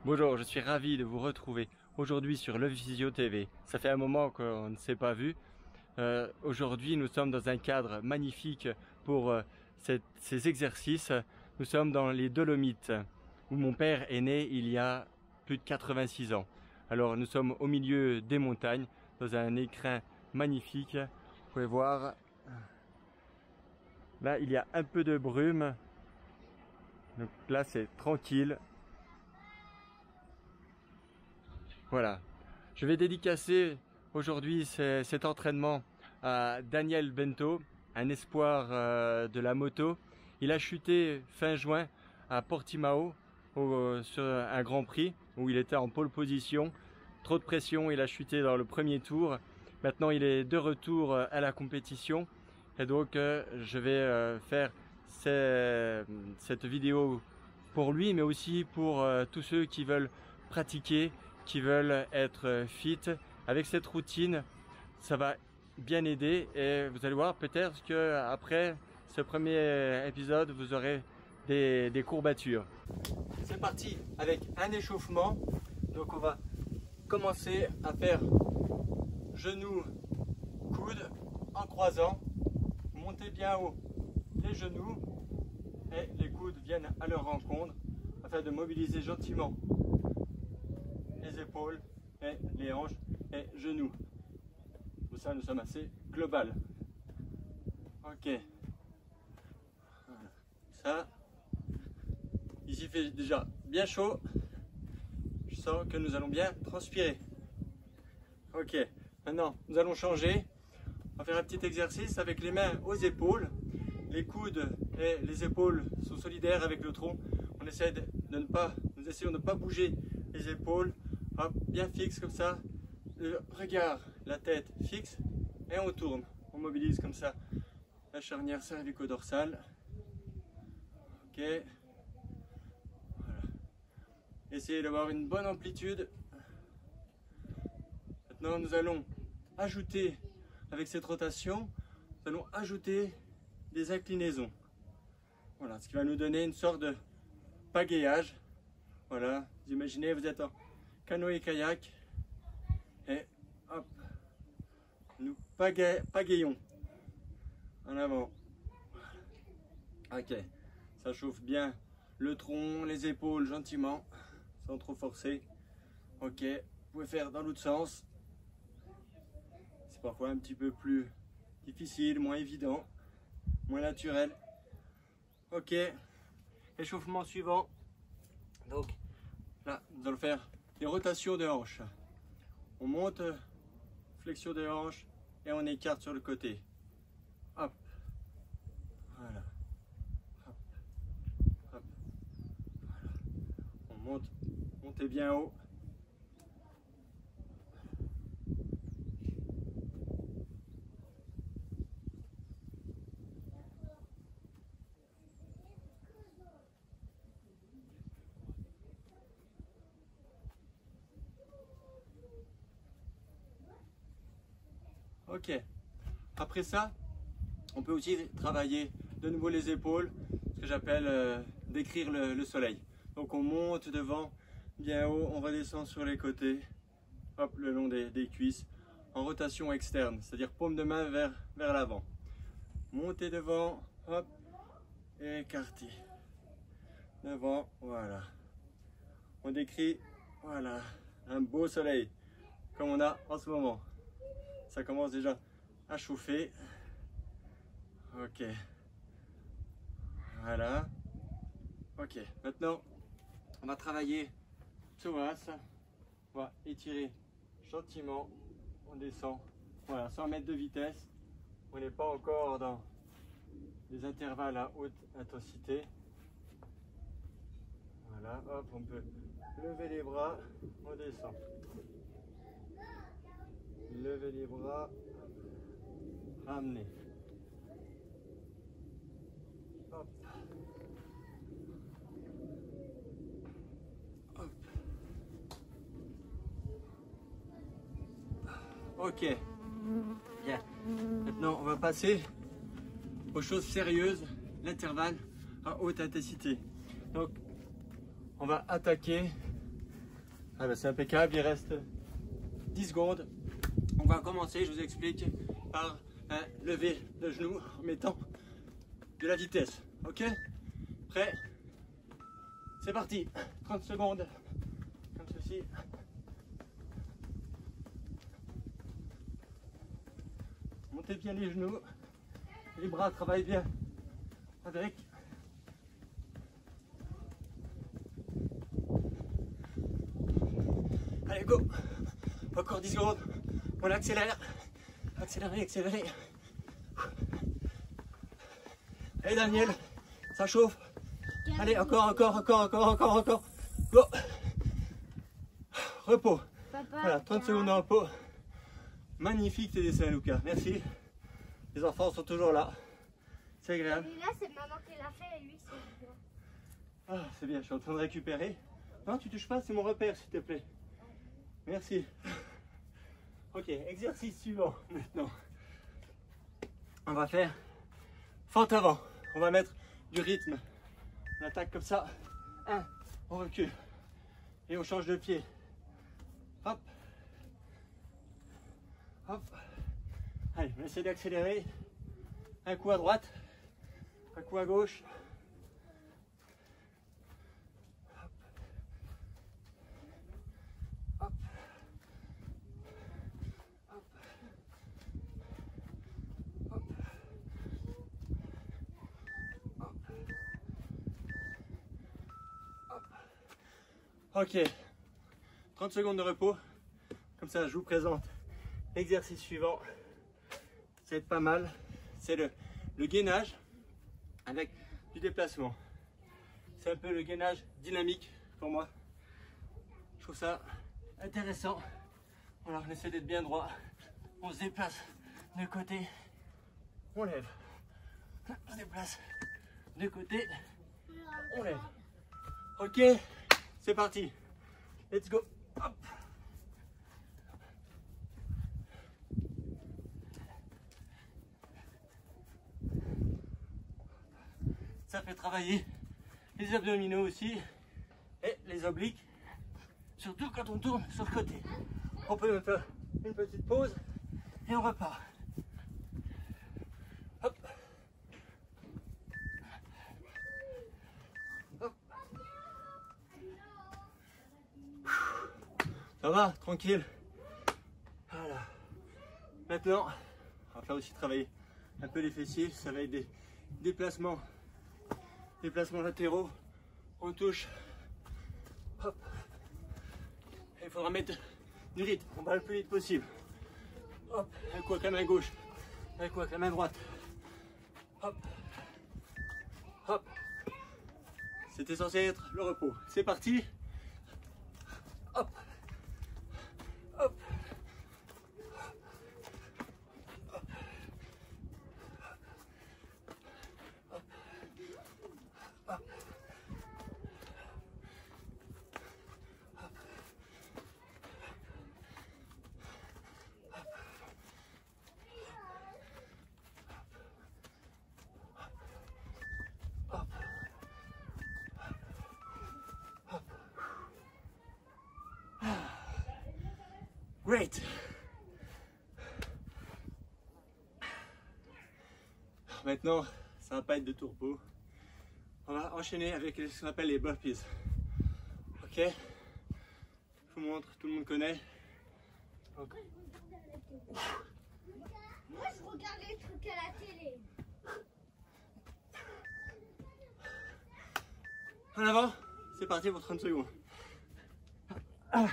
Bonjour, je suis ravi de vous retrouver aujourd'hui sur Le Physio TV. Ça fait un moment qu'on ne s'est pas vu. Aujourd'hui, nous sommes dans un cadre magnifique pour ces exercices. Nous sommes dans les Dolomites, où mon père est né il y a plus de 86 ans. Alors, nous sommes au milieu des montagnes, dans un écrin magnifique. Vous pouvez voir, là, il y a un peu de brume. Donc là, c'est tranquille. Voilà, je vais dédicacer aujourd'hui cet entraînement à Daniel Bento, un espoir de la moto. Il a chuté fin juin à Portimao sur un Grand Prix où il était en pole position. Trop de pression, il a chuté dans le premier tour. Maintenant, il est de retour à la compétition et donc je vais faire cette vidéo pour lui, mais aussi pour tous ceux qui veulent pratiquer, qui veulent être fit. Avec cette routine, ça va bien aider et vous allez voir peut-être que après ce premier épisode, vous aurez des courbatures. C'est parti avec un échauffement. Donc on va commencer à faire genoux, coudes en croisant. Montez bien haut les genoux et les coudes viennent à leur rencontre afin de mobiliser gentiment les épaules et les hanches et genoux. Pour ça, nous sommes assez global. Ok. Voilà. Ça, ici fait déjà bien chaud. Je sens que nous allons bien transpirer. Ok. Maintenant, nous allons changer. On va faire un petit exercice avec les mains aux épaules. Les coudes et les épaules sont solidaires avec le tronc. On essaie nous essayons de ne pas bouger les épaules. Hop, bien fixe comme ça, le regard, la tête fixe et on tourne, on mobilise comme ça la charnière cervico-dorsale. Ok, voilà. Essayez d'avoir une bonne amplitude. Maintenant nous allons ajouter, avec cette rotation, nous allons ajouter des inclinaisons. Voilà, ce qui va nous donner une sorte de pagayage. Voilà, vous imaginez, vous êtes en canoë-kayak et hop, nous pagayons en avant. Ok, ça chauffe bien le tronc, les épaules gentiment, sans trop forcer. Ok, vous pouvez faire dans l'autre sens. C'est parfois un petit peu plus difficile, moins évident, moins naturel. Ok, échauffement suivant. Donc là, nous allons faire des rotations de hanches. On monte, flexion de hanches et on écarte sur le côté. Hop, voilà. Hop, hop, voilà. On monte, montez bien haut. Ok, après ça, on peut aussi travailler de nouveau les épaules, ce que j'appelle décrire le soleil. Donc on monte devant, bien haut, on redescend sur les côtés, hop, le long des cuisses, en rotation externe, c'est-à-dire paume de main vers l'avant. Montez devant, hop, et écartez. Devant, voilà. On décrit, voilà, un beau soleil, comme on a en ce moment. Ça commence déjà à chauffer. Ok. Voilà. Ok. Maintenant, on va travailler psoas. On va étirer gentiment. On descend. Voilà, 100 mètres de vitesse. On n'est pas encore dans des intervalles à haute intensité. Voilà. Hop, on peut lever les bras. On descend. Levez les bras, ramenez. Hop. Hop. Ok. Bien. Maintenant, on va passer aux choses sérieuses, l'intervalle à haute intensité. Donc, on va attaquer Ah ben c'est impeccable, il reste 10 secondes. On va commencer, je vous explique, par un lever de genou en mettant de la vitesse. Ok? Prêt? C'est parti. 30 secondes. Comme ceci. Montez bien les genoux. Les bras travaillent bien avec. Allez, go! Encore 10 secondes. On accélère. Accélérez, accélérez. Allez, Daniel, ça chauffe. Allez, encore. Go! Repos. Voilà, 30 secondes de repos. Magnifique tes dessins, Lucas. Merci. Les enfants sont toujours là. C'est agréable. Et là, c'est maman qui l'a fait et lui, c'est moi. Ah, c'est bien, je suis en train de récupérer. Non, tu touches pas, c'est mon repère, s'il te plaît. Merci. Ok, exercice suivant maintenant. On va faire fente avant. On va mettre du rythme. On attaque comme ça. 1, on recule. Et on change de pied. Hop. Hop. Allez, on essaie d'accélérer. Un coup à droite. Un coup à gauche. Hop. Hop. Hop. Hop. Hop. Ok. 30 secondes de repos. Comme ça, je vous présente l'exercice suivant. C'est pas mal. C'est le gainage avec du déplacement. C'est un peu le gainage dynamique pour moi. Je trouve ça intéressant. Voilà, on essaie d'être bien droit. On se déplace de côté. On lève. On se déplace de côté. On lève. Ok, c'est parti. Let's go. Hop. Ça fait travailler les abdominaux aussi et les obliques, surtout quand on tourne sur le côté. On peut même faire une petite pause et on repart. Hop. Hop. Ça va, tranquille. Voilà. Maintenant, on va faire aussi travailler un peu les fessiers. Ça va être des déplacements latéraux. On touche. Hop. Et il faudra mettre du rythme. On va le plus vite possible. Hop. Un coup avec la main gauche. Un coup avec la main droite. Hop. Hop. C'était censé être le repos. C'est parti. Hop. Hop. Great. Maintenant, ça va pas être de tourpeau. On va enchaîner avec ce qu'on appelle les burpees. Ok? Je vous montre, tout le monde connaît. Donc. Moi, je regarde les trucs à la télé. En avant, c'est parti pour 30 secondes. Ah.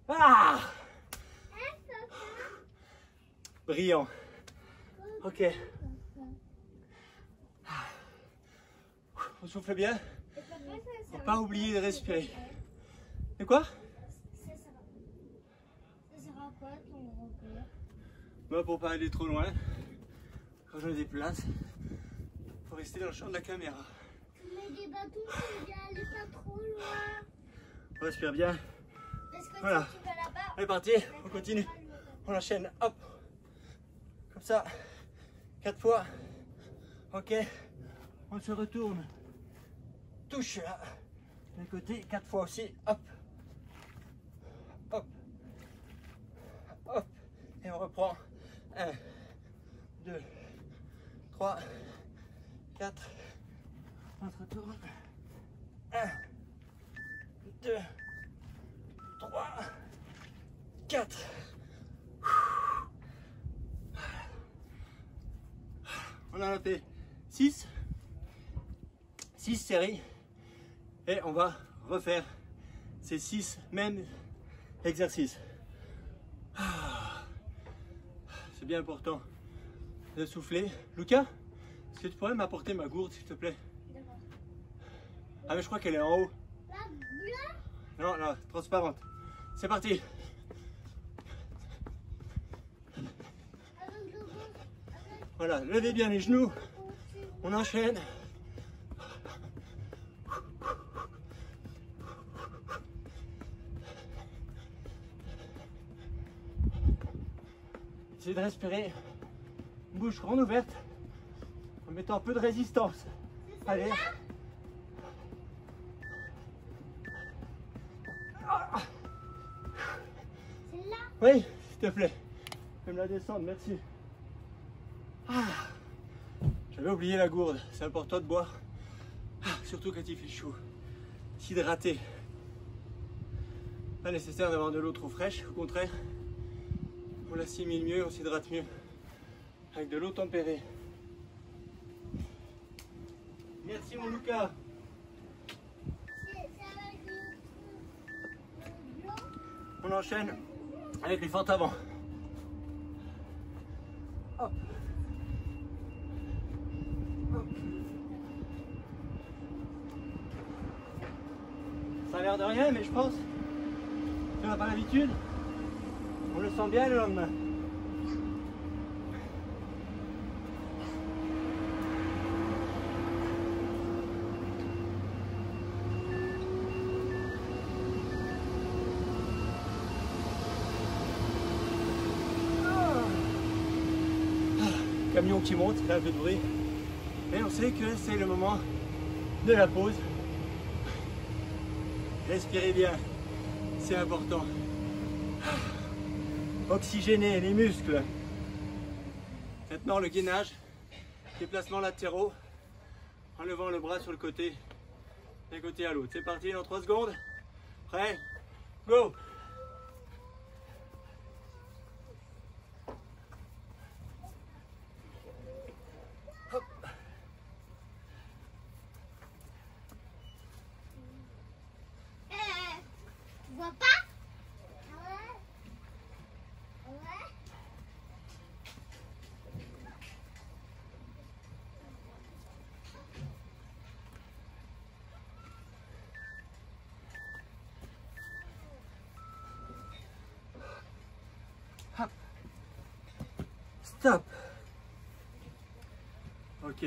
Ah! Brillant. Ok. On souffle bien. Faut pas oublier de respirer. De quoi? Ça sera quoi ton repère? Bah, pour pas aller trop loin, quand je me déplace, faut rester dans le champ de la caméra. Tu mets des bâtons, tu vas aller pas trop loin. On respire bien. Parce que Voilà. si tu vas là-bas, On est parti, on continue. On enchaîne, hop. Comme ça, 4 fois. Ok. On se retourne. Touche là. De côté, 4 fois aussi. Hop. Hop. Hop. Et on reprend. 1, 2, 3, 4. On se retourne. 1, 2, 3, 4. On en a fait 6 séries et on va refaire ces 6 mêmes exercices. C'est bien important de souffler. Lucas, est-ce que tu pourrais m'apporter ma gourde s'il te plaît? D'accord. Ah mais je crois qu'elle est en haut. La bleue? Non, non, transparente. C'est parti. Avec le gros. Voilà, levez bien les genoux. On enchaîne. Essayez de respirer. Bouche grande ouverte. En mettant un peu de résistance. Allez. Celle-là? Oui, s'il te plaît. Fais me la descendre, merci. J'avais oublié la gourde. C'est important de boire. Surtout quand il fait chaud. S'hydrater. Pas nécessaire d'avoir de l'eau trop fraîche. Au contraire, on l'assimile mieux, on s'hydrate mieux. Avec de l'eau tempérée. Merci mon Lucas. C'est avec le blanc. On enchaîne avec les fentes avant. Hop. Hop. Ça a l'air de rien, mais je pense, si on n'a pas l'habitude, on le sent bien le lendemain. Camion qui monte, il fait un peu de bruit. Et on sait que c'est le moment de la pause. Respirez bien, c'est important. Oxygéner les muscles. Maintenant le gainage, déplacements latéraux, en levant le bras sur le côté, d'un côté à l'autre. C'est parti dans 3 secondes. Prêt? Go! Tu vois pas? Ah ouais? Ah ouais? Hop. Stop. Ok.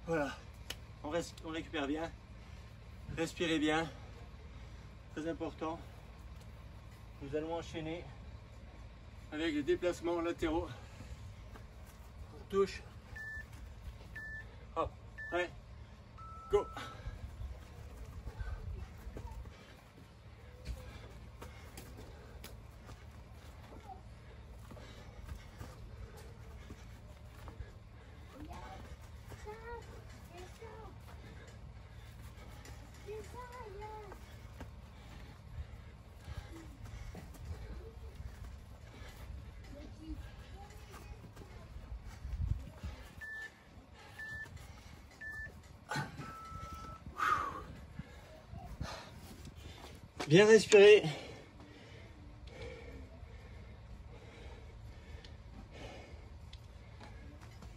Voilà. On récupère bien. Respirez bien. Très important. Nous allons enchaîner avec les déplacements latéraux. On touche. Hop. Prêt. Go. Bien respirer.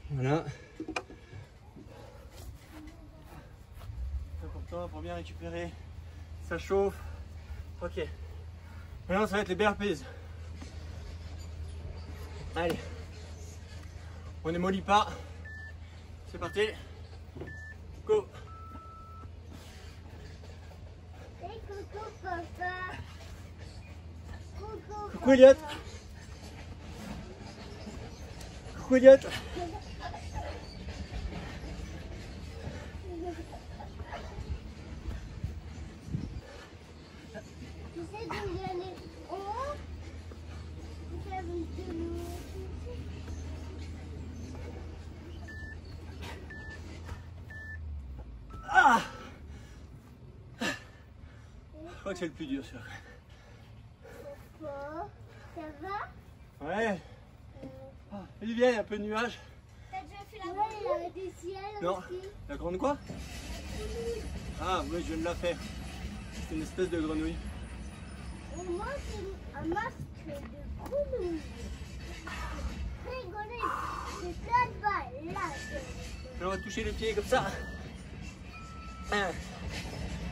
Voilà. C'est important pour pour bien récupérer. Ça chauffe. Ok. Maintenant, ça va être les burpees. Allez. On n'émolit pas. C'est parti. Go. Coucou, papa. Coucou Elliot. Coucou Elliot. Tu sais d'où il y a les hauts? Tu sais d'où il y a les Ah, je crois que c'est le plus dur ça. hauts? Ça va? Ouais. Ah, il vient, il y a un peu de nuages. T'as déjà fait la grande? Ouais, il y avait des ciels Non. aussi. La grande quoi? Ah, oui, je viens de la faire. C'est une espèce de grenouille. Et moi, c'est un masque de grenouille. Très grenouille. C'est plein de balles. Là, c'est... On va toucher les pieds comme ça. 1,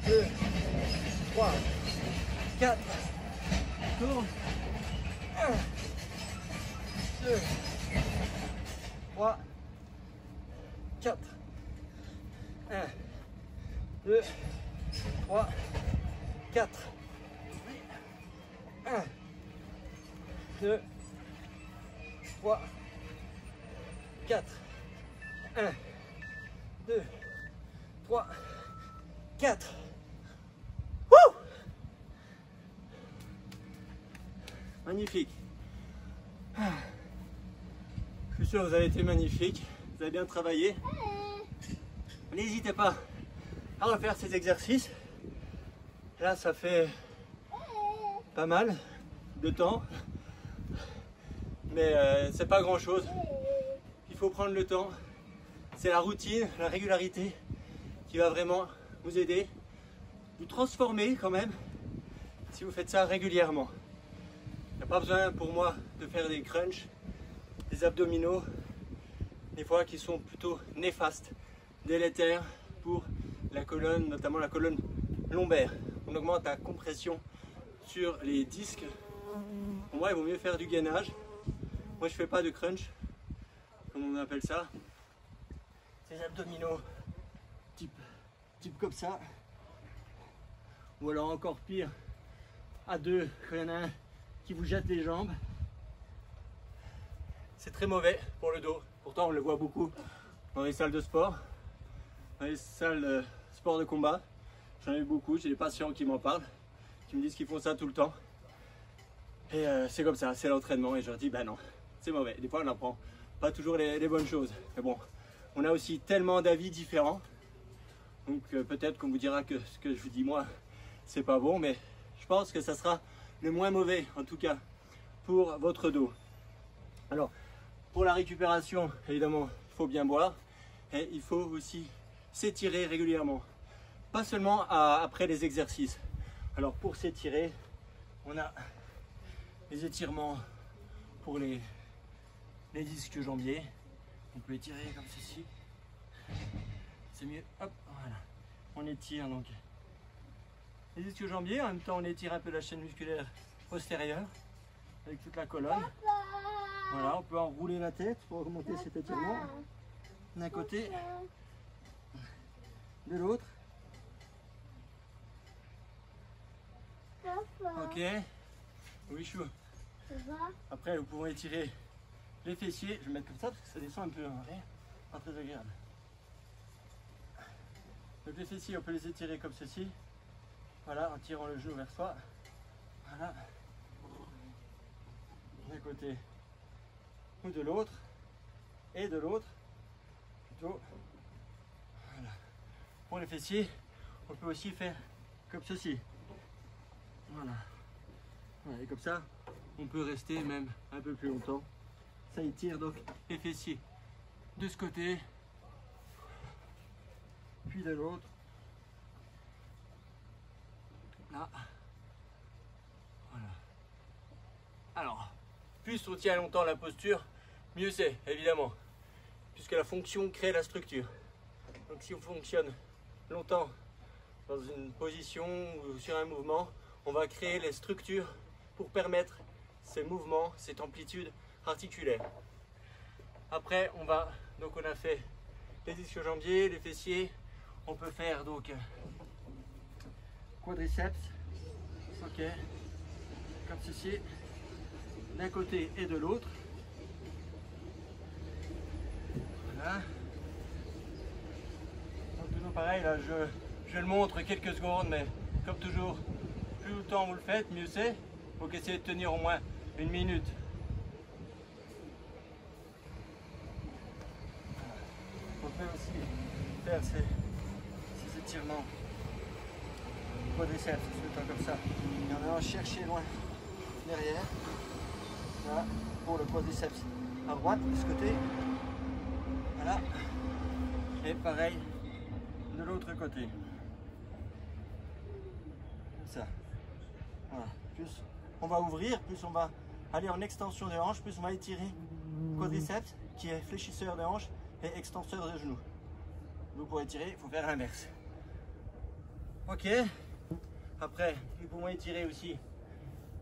2, 3, 4. Tourne. 1, 2, 3, 4. 1, 2, 3, 4. 1, 2, 3, 4. 1, 2, 3, 4. Wouh! Magnifique. Je suis sûr que vous avez été magnifique. Vous avez bien travaillé. N'hésitez pas à refaire ces exercices. Là, ça fait pas mal de temps. Mais c'est pas grand chose. Il faut prendre le temps. C'est la routine, la régularité qui va vraiment vous aider, vous transformer quand même si vous faites ça régulièrement. Il n'y a pas besoin pour moi de faire des crunchs, des abdominaux, des fois qui sont plutôt néfastes, délétères pour la colonne, notamment la colonne lombaire. On augmente la compression sur les disques. Pour moi, il vaut mieux faire du gainage. Moi, je fais pas de crunch, comme on appelle ça. Ces abdominaux type comme ça, ou alors encore pire à deux quand il y en a un qui vous jette les jambes. C'est très mauvais pour le dos. Pourtant on le voit beaucoup dans les salles de sport, dans les salles de sport de combat. J'en ai eu beaucoup, j'ai des patients qui m'en parlent, qui me disent qu'ils font ça tout le temps. Et c'est comme ça, c'est l'entraînement. Et je leur dis, ben non, c'est mauvais. Des fois on n'apprend pas toujours les bonnes choses. Mais bon, on a aussi tellement d'avis différents. Donc peut-être qu'on vous dira que ce que je vous dis moi, c'est pas bon, mais je pense que ça sera le moins mauvais, en tout cas, pour votre dos. Alors, pour la récupération, évidemment, il faut bien boire et il faut aussi s'étirer régulièrement. Pas seulement après les exercices. Alors pour s'étirer, on a les étirements pour les disques jambiers. On peut étirer comme ceci. C'est mieux. Hop, voilà. On étire donc les disques jambiers. En même temps, on étire un peu la chaîne musculaire postérieure avec toute la colonne. Voilà, on peut enrouler la tête pour augmenter cet étirement. D'un côté, de l'autre. Ok. Oui, chou. Après, vous pouvez étirer les fessiers. Je vais mettre comme ça parce que ça descend un peu en arrière. Pas très agréable. Donc les fessiers, on peut les étirer comme ceci. Voilà, en tirant le genou vers soi. Voilà. D'un côté ou de l'autre. Et de l'autre. Plutôt. Voilà. Pour les fessiers, on peut aussi faire comme ceci. Voilà. Voilà. Et comme ça, on peut rester même un peu plus longtemps. Ça étire donc les fessiers de ce côté. Puis de l'autre. Là. Voilà. Alors, plus on tient longtemps la posture, mieux c'est, évidemment. Puisque la fonction crée la structure. Donc si on fonctionne longtemps dans une position ou sur un mouvement, on va créer les structures pour permettre ces mouvements, cette amplitude articulaire. Après, on a fait les ischio-jambiers, les fessiers. On peut faire donc quadriceps, ok, comme ceci, d'un côté et de l'autre. Voilà. Donc toujours pareil, là je le montre quelques secondes, mais comme toujours, plus longtemps vous le faites, mieux c'est. Il faut essayer de tenir au moins 1 minute. On peut aussi faire ces étirements quadriceps, comme ça. Il y en a un chercher loin derrière. Voilà, pour le quadriceps à droite de ce côté. Voilà. Et pareil de l'autre côté. Comme ça. Voilà. Plus on va ouvrir, plus on va aller en extension des hanches, plus on va étirer le quadriceps qui est fléchisseur des hanches et extenseur des genoux. Donc pour étirer, il faut faire l'inverse. Ok. Après, nous pouvons étirer aussi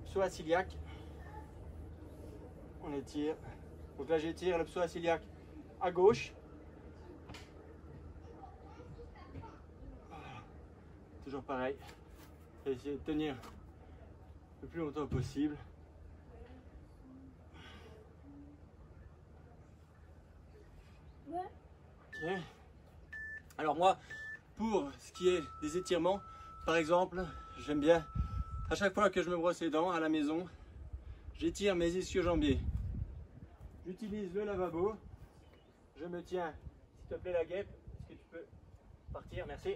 psoas iliaque. On étire. Donc là, j'étire le psoas iliaque à gauche. Voilà. Toujours pareil. Essayez de tenir le plus longtemps possible. Ok. Alors moi, pour ce qui est des étirements, par exemple, j'aime bien, à chaque fois que je me brosse les dents à la maison, j'étire mes ischio-jambiers. J'utilise le lavabo. Je me tiens, s'il te plaît, la guêpe. Est-ce que tu peux partir? Merci.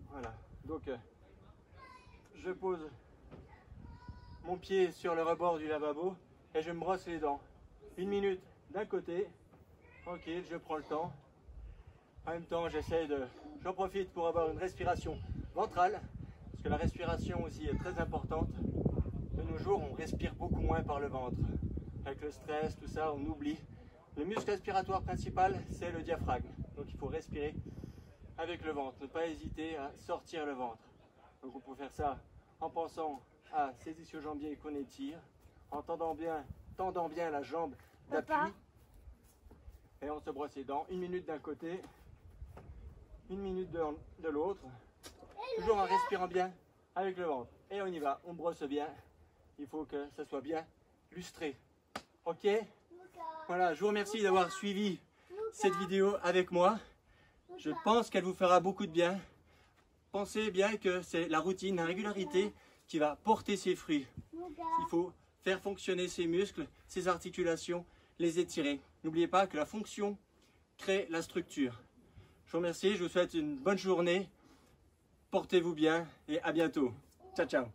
Voilà. Donc, je pose mon pied sur le rebord du lavabo et je me brosse les dents. 1 minute d'un côté. Tranquille, je prends le temps. En même temps, j'en profite pour avoir une respiration ventrale, parce que la respiration aussi est très importante. De nos jours, on respire beaucoup moins par le ventre. Avec le stress, tout ça, on oublie. Le muscle respiratoire principal, c'est le diaphragme. Donc il faut respirer avec le ventre, ne pas hésiter à sortir le ventre. Donc on peut faire ça en pensant à ces ischio-jambiers qu'on étire, en tendant bien la jambe d'appui. Et on se brosse les dents, 1 minute d'un côté, 1 minute de l'autre, toujours en respirant bien avec le ventre. Et on y va, on brosse bien, il faut que ça soit bien lustré. Ok? Voilà, je vous remercie d'avoir suivi cette vidéo avec moi. Je pense qu'elle vous fera beaucoup de bien. Pensez bien que c'est la routine, la régularité qui va porter ses fruits. Il faut faire fonctionner ses muscles, ses articulations, les étirer. N'oubliez pas que la fonction crée la structure. Je vous remercie, je vous souhaite une bonne journée. Portez-vous bien et à bientôt. Ciao, ciao.